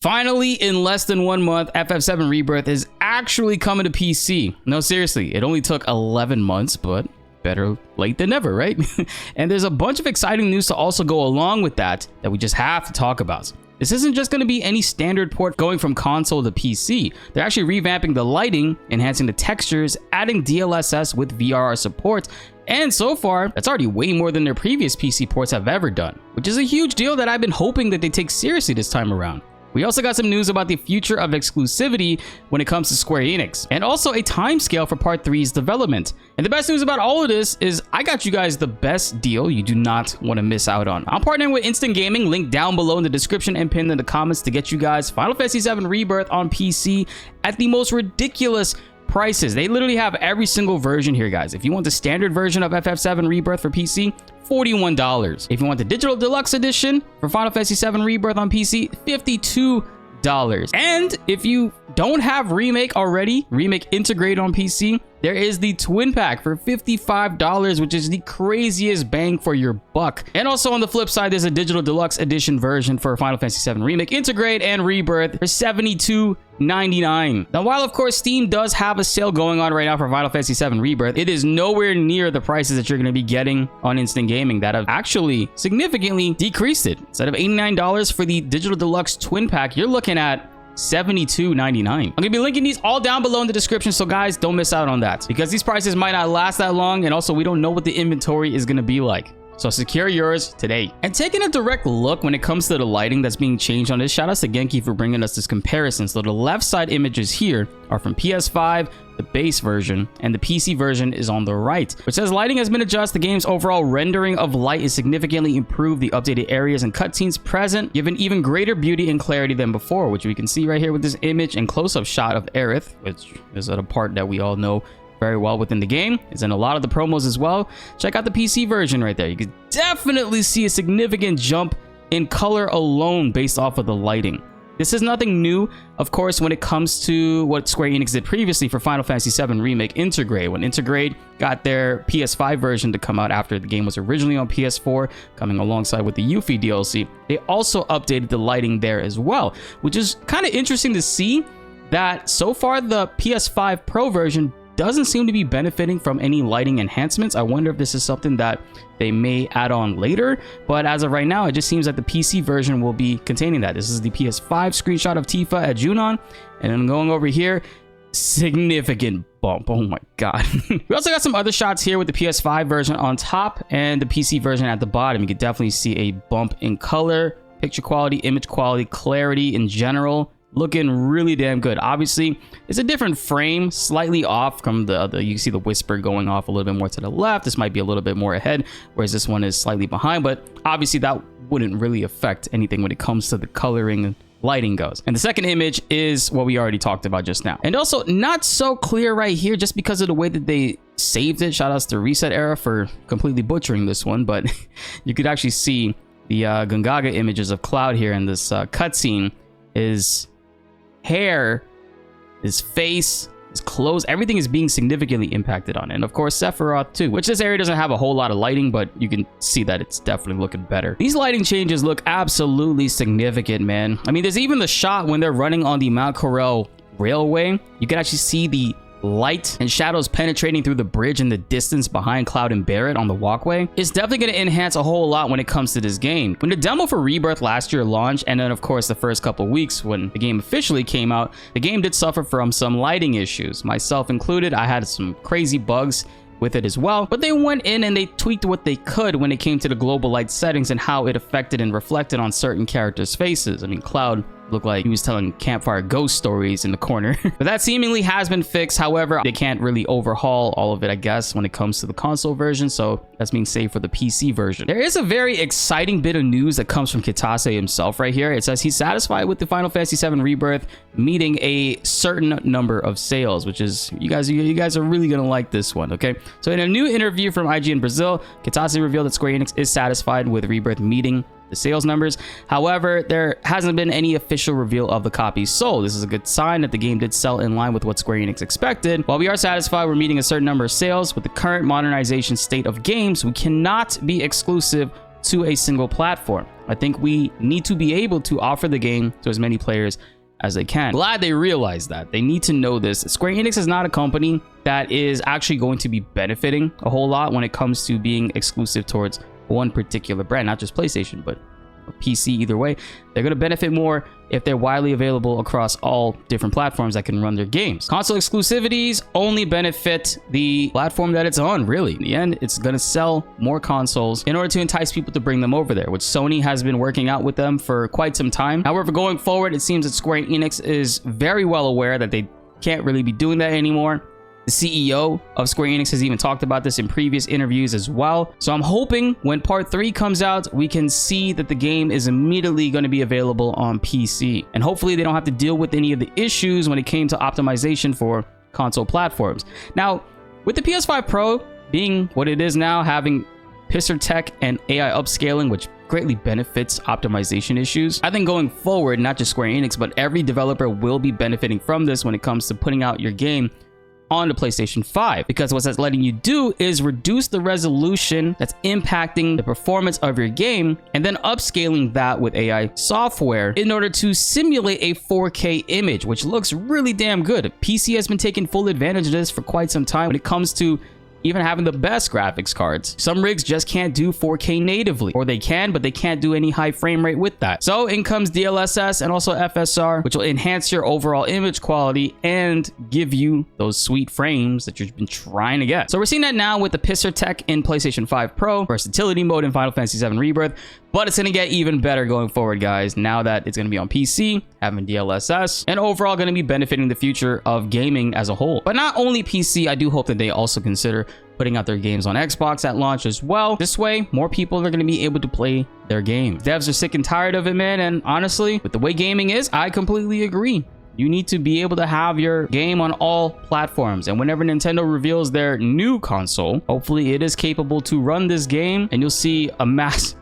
Finally, in less than 1 month, FF7 Rebirth is actually coming to PC. No, seriously, it only took 11 months, but better late than never, right? And there's a bunch of exciting news to also go along with that we just have to talk about. This isn't just going to be any standard port going from console to PC. They're actually revamping the lighting, enhancing the textures, adding DLSS with VRR support, and so far, that's already way more than their previous PC ports have ever done, which is a huge deal that I've been hoping that they take seriously this time around. We also got some news about the future of exclusivity when it comes to Square Enix, and also a timescale for Part 3's development. And the best news about all of this is I got you guys the best deal you do not want to miss out on. I'm partnering with Instant Gaming, link down below in the description and pinned in the comments to get you guys Final Fantasy 7 Rebirth on PC at the most ridiculous prices. They literally have every single version here, guys. If you want the standard version of FF7 Rebirth for PC, $41. If you want the digital deluxe edition for Final Fantasy 7 Rebirth on PC, $52. And if you don't have Remake already, Remake integrated on PC, there is the twin pack for $55, which is the craziest bang for your buck. And also on the flip side, there's a digital deluxe edition version for Final Fantasy 7 Remake Integrate and Rebirth for $72.99. Now, while of course Steam does have a sale going on right now for Final Fantasy 7 Rebirth, it is nowhere near the prices that you're going to be getting on Instant Gaming that have actually significantly decreased it. Instead of $89 for the digital deluxe twin pack, you're looking at $72.99. I'm gonna be linking these all down below in the description, so guys, don't miss out on that because these prices might not last that long, and also we don't know what the inventory is gonna be like. So secure yours today. And taking a direct look when it comes to the lighting that's being changed on this, shout out to Genki for bringing us this comparison. So the left side images here are from PS5, the base version, and the PC version is on the right, which says lighting has been adjusted. The game's overall rendering of light is significantly improved. The updated areas and cutscenes present give an even greater beauty and clarity than before, which we can see right here with this image and close-up shot of Aerith, which is a part that we all know very well within the game. It's in a lot of the promos as well. Check out the PC version right there. You can definitely see a significant jump in color alone based off of the lighting. This is nothing new, of course, when it comes to what Square Enix did previously for Final Fantasy 7 Remake Integrate. When Integrate got their PS5 version to come out after the game was originally on PS4, coming alongside with the Yuffie DLC, they also updated the lighting there as well, which is kind of interesting to see that so far the PS5 Pro version doesn't seem to be benefiting from any lighting enhancements. I wonder if this is something that they may add on later, but as of right now, it just seems that the PC version will be containing that. This is the PS5 screenshot of Tifa at Junon, and then going over here, significant bump. Oh my god. We also got some other shots here with the PS5 version on top and the PC version at the bottom. You can definitely see a bump in color, picture quality, image quality, clarity in general. Looking really damn good. Obviously, it's a different frame, slightly off from the other. You can see the whisper going off a little bit more to the left. This might be a little bit more ahead, whereas this one is slightly behind, but obviously that wouldn't really affect anything when it comes to the coloring and lighting goes. And the second image is what we already talked about just now. And also not so clear right here just because of the way that they saved it. Shout outs to Reset Era for completely butchering this one, but you could actually see the Gungaga images of Cloud here in this cutscene. His hair, his face, his clothes, everything is being significantly impacted on it. And of course Sephiroth too, which this area doesn't have a whole lot of lighting, but you can see that it's definitely looking better. These lighting changes look absolutely significant, man. I mean, there's even the shot when they're running on the Mount Corel railway. You can actually see the light and shadows penetrating through the bridge in the distance behind Cloud and Barret on the walkway. It's definitely going to enhance a whole lot when it comes to this game. When the demo for Rebirth last year launched, and then of course the first couple weeks when the game officially came out, the game did suffer from some lighting issues, myself included. I had some crazy bugs with it as well, but they went in and they tweaked what they could when it came to the global light settings and how it affected and reflected on certain characters' faces. I mean, Cloud looked like he was telling campfire ghost stories in the corner. But that seemingly has been fixed. However, they can't really overhaul all of it, I guess, when it comes to the console version, so that's being saved for the PC version. There is a very exciting bit of news that comes from Kitase himself right here. It says he's satisfied with the Final Fantasy 7 Rebirth meeting a certain number of sales, which is, you guys are really gonna like this one, okay? So in a new interview from IGN Brazil, Kitase revealed that Square Enix is satisfied with Rebirth meeting the sales numbers. However, there hasn't been any official reveal of the copies sold. This is a good sign that the game did sell in line with what Square Enix expected. While we are satisfied we're meeting a certain number of sales, with the current modernization state of games, we cannot be exclusive to a single platform. I think we need to be able to offer the game to as many players as they can. Glad they realize that. They need to know this. Square Enix is not a company that is actually going to be benefiting a whole lot when it comes to being exclusive towards one particular brand, not just PlayStation, but PC. Either way, they're going to benefit more if they're widely available across all different platforms that can run their games. Console exclusivities only benefit the platform that it's on, really. In the end, it's going to sell more consoles in order to entice people to bring them over there, which Sony has been working out with them for quite some time. However, going forward, it seems that Square Enix is very well aware that they can't really be doing that anymore. The CEO of Square Enix has even talked about this in previous interviews as well. So I'm hoping when part 3 comes out, we can see that the game is immediately going to be available on PC. And hopefully they don't have to deal with any of the issues when it came to optimization for console platforms. Now, with the PS5 Pro being what it is now, having pisser tech and AI upscaling, which greatly benefits optimization issues, I think going forward, not just Square Enix, but every developer will be benefiting from this when it comes to putting out your game on the PlayStation 5, because what that's letting you do is reduce the resolution that's impacting the performance of your game and then upscaling that with AI software in order to simulate a 4K image, which looks really damn good. PC has been taking full advantage of this for quite some time when it comes to even having the best graphics cards. Some rigs just can't do 4K natively, or they can, but they can't do any high frame rate with that. So in comes DLSS and also FSR, which will enhance your overall image quality and give you those sweet frames that you've been trying to get. So we're seeing that now with the pisser tech in PlayStation 5 Pro, versatility mode in Final Fantasy 7 Rebirth, but it's going to get even better going forward, guys, now that it's going to be on PC, having DLSS, and overall going to be benefiting the future of gaming as a whole. But not only PC, I do hope that they also consider putting out their games on Xbox at launch as well. This way, more people are going to be able to play their games. Devs are sick and tired of it, man, and honestly, with the way gaming is, I completely agree. You need to be able to have your game on all platforms. And whenever Nintendo reveals their new console, hopefully it is capable to run this game, and you'll see a mass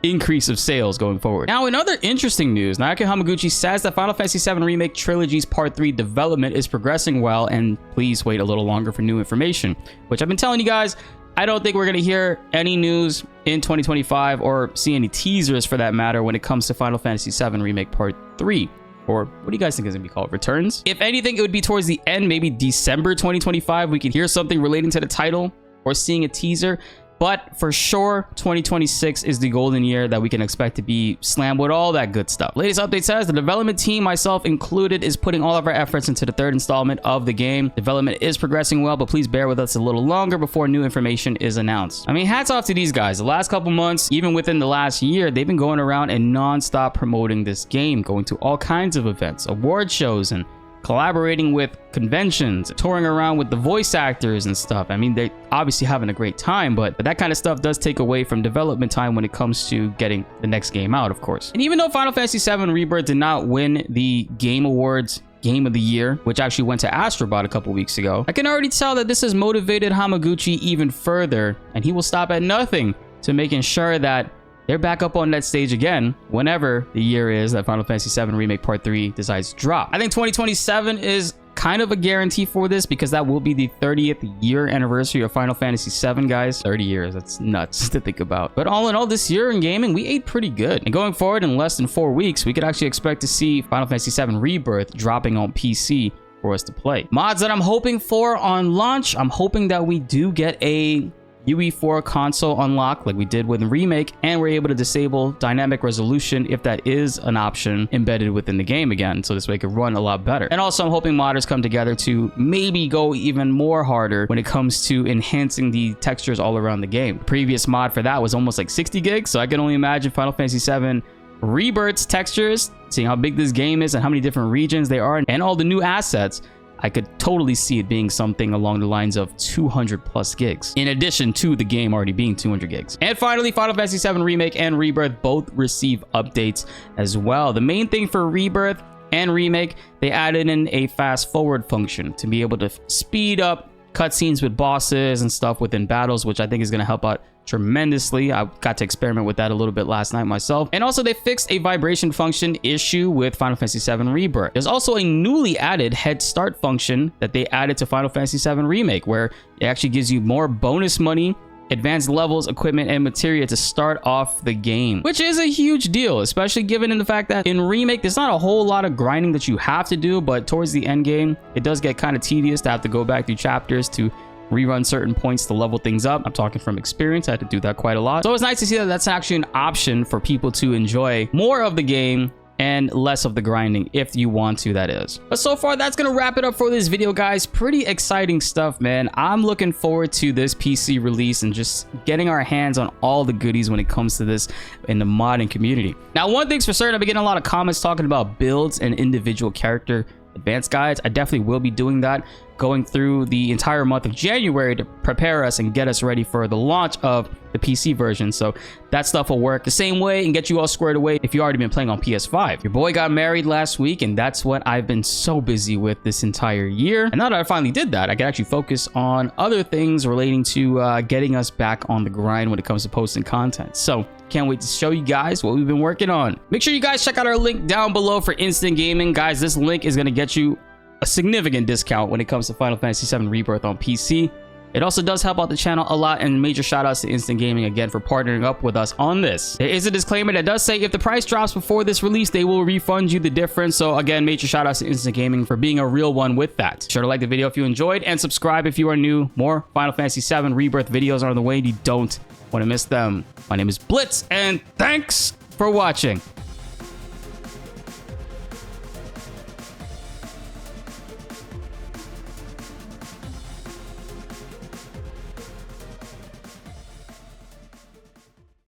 increase of sales going forward. Now, in other interesting news, Naoki Hamaguchi says that Final Fantasy 7 Remake Trilogy's Part 3 development is progressing well, and please wait a little longer for new information, which I've been telling you guys. I don't think we're going to hear any news in 2025 or see any teasers for that matter when it comes to Final Fantasy 7 Remake Part 3. Or what do you guys think is going to be called? Returns? If anything, it would be towards the end, maybe December 2025. We could hear something relating to the title or seeing a teaser. But for sure, 2026 is the golden year that we can expect to be slammed with all that good stuff. Latest update says the development team, myself included, is putting all of our efforts into the third installment of the game. Development is progressing well, but please bear with us a little longer before new information is announced. I mean, hats off to these guys. The last couple months, even within the last year, they've been going around and non-stop promoting this game, going to all kinds of events, award shows, and collaborating with conventions, touring around with the voice actors and stuff. I mean, they're obviously having a great time, but that kind of stuff does take away from development time when it comes to getting the next game out, of course. And even though Final Fantasy 7 Rebirth did not win the Game Awards Game of the Year, which actually went to Astrobot a couple weeks ago, I can already tell that this has motivated Hamaguchi even further, and he will stop at nothing to making sure that they're back up on that stage again whenever the year is that Final Fantasy 7 Remake Part 3 decides to drop. I think 2027 is kind of a guarantee for this because that will be the 30th year anniversary of Final Fantasy 7, guys. 30 years, that's nuts to think about. But all in all, this year in gaming, we ate pretty good. And going forward, in less than 4 weeks, we could actually expect to see Final Fantasy 7 Rebirth dropping on PC for us to play. Mods that I'm hoping for on launch, I'm hoping that we do get a UE4 console unlock like we did with Remake, and we're able to disable dynamic resolution if that is an option embedded within the game again, so this way it could run a lot better. And also I'm hoping modders come together to maybe go even more harder when it comes to enhancing the textures all around the game. The previous mod for that was almost like 60 gigs, so I can only imagine Final Fantasy 7 Rebirth's textures, seeing how big this game is and how many different regions they are and all the new assets. I could totally see it being something along the lines of 200 plus gigs, in addition to the game already being 200 gigs. And finally, Final Fantasy 7 Remake and Rebirth both receive updates as well. The main thing for Rebirth and Remake, they added in a fast forward function to be able to speed up cutscenes with bosses and stuff within battles, which I think is going to help out tremendously. I got to experiment with that a little bit last night myself. And also they fixed a vibration function issue with Final Fantasy 7 Rebirth. There's also a newly added head start function that they added to Final Fantasy 7 Remake, where it actually gives you more bonus money advanced levels, equipment, and materia to start off the game, which is a huge deal, especially given in the fact that in Remake, there's not a whole lot of grinding that you have to do, but towards the end game, it does get kind of tedious to have to go back through chapters to rerun certain points to level things up. I'm talking from experience. I had to do that quite a lot. So it's nice to see that that's actually an option for people to enjoy more of the game and less of the grinding, if you want to, that is. But so far, that's gonna wrap it up for this video, guys. Pretty exciting stuff, man. I'm looking forward to this PC release and just getting our hands on all the goodies when it comes to this in the modding community. Now, one thing's for certain, I've been getting a lot of comments talking about builds and individual character advanced guides. I definitely will be doing that, going through the entire month of January to prepare us and get us ready for the launch of the PC version. So that stuff will work the same way and get you all squared away if you already been playing on PS5. Your boy got married last week, and that's what I've been so busy with this entire year. And now that I finally did that, I can actually focus on other things relating to getting us back on the grind when it comes to posting content. So can't wait to show you guys what we've been working on. Make sure you guys check out our link down below for instant gaming. Guys, this link is going to get you a significant discount when it comes to Final Fantasy 7 Rebirth on PC. It also does help out the channel a lot, and major shout outs to Instant Gaming again for partnering up with us on this. There is a disclaimer that does say if the price drops before this release, they will refund you the difference. So again, major shout outs to Instant Gaming for being a real one with that. Be sure to like the video if you enjoyed, and subscribe if you are new. More Final Fantasy 7 Rebirth videos are on the way, and you don't want to miss them. My name is BltzZ, and thanks for watching.